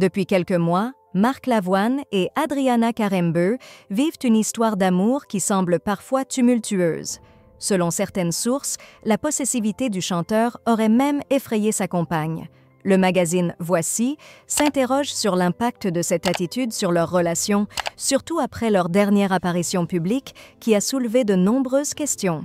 Depuis quelques mois, Marc Lavoine et Adriana Karembeu vivent une histoire d'amour qui semble parfois tumultueuse. Selon certaines sources, la possessivité du chanteur aurait même effrayé sa compagne. Le magazine Voici s'interroge sur l'impact de cette attitude sur leur relation, surtout après leur dernière apparition publique qui a soulevé de nombreuses questions.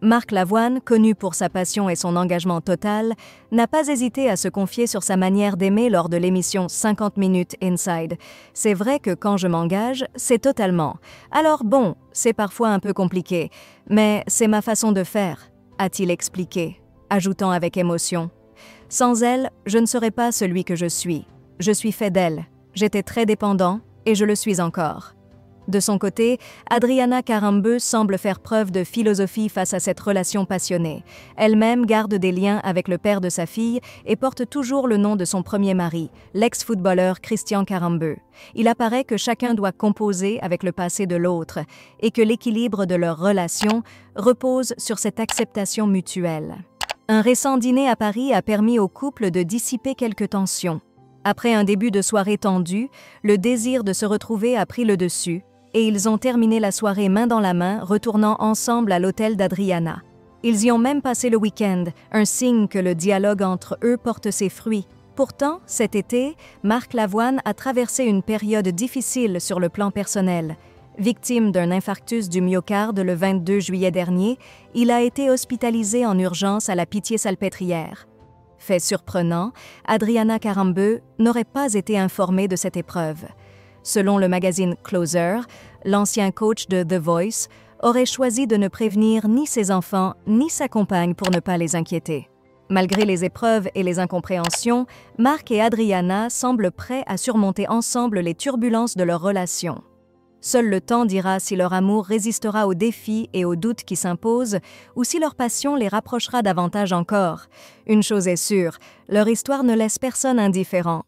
Marc Lavoine, connu pour sa passion et son engagement total, n'a pas hésité à se confier sur sa manière d'aimer lors de l'émission 50 minutes Inside. C'est vrai que quand je m'engage, c'est totalement. Alors bon, c'est parfois un peu compliqué, mais c'est ma façon de faire, a-t-il expliqué, ajoutant avec émotion. Sans elle, je ne serais pas celui que je suis. Je suis fait d'elle. J'étais très dépendant et je le suis encore. De son côté, Adriana Karembeu semble faire preuve de philosophie face à cette relation passionnée. Elle-même garde des liens avec le père de sa fille et porte toujours le nom de son premier mari, l'ex-footballeur Christian Karembeu. Il apparaît que chacun doit composer avec le passé de l'autre et que l'équilibre de leur relation repose sur cette acceptation mutuelle. Un récent dîner à Paris a permis au couple de dissiper quelques tensions. Après un début de soirée tendu, le désir de se retrouver a pris le dessus et ils ont terminé la soirée main dans la main, retournant ensemble à l'hôtel d'Adriana. Ils y ont même passé le week-end, un signe que le dialogue entre eux porte ses fruits. Pourtant, cet été, Marc Lavoine a traversé une période difficile sur le plan personnel. Victime d'un infarctus du myocarde le 22 juillet dernier, il a été hospitalisé en urgence à la Pitié-Salpêtrière. Fait surprenant, Adriana Karembeu n'aurait pas été informée de cette épreuve. Selon le magazine Closer, l'ancien coach de The Voice aurait choisi de ne prévenir ni ses enfants ni sa compagne pour ne pas les inquiéter. Malgré les épreuves et les incompréhensions, Marc et Adriana semblent prêts à surmonter ensemble les turbulences de leur relation. Seul le temps dira si leur amour résistera aux défis et aux doutes qui s'imposent ou si leur passion les rapprochera davantage encore. Une chose est sûre, leur histoire ne laisse personne indifférent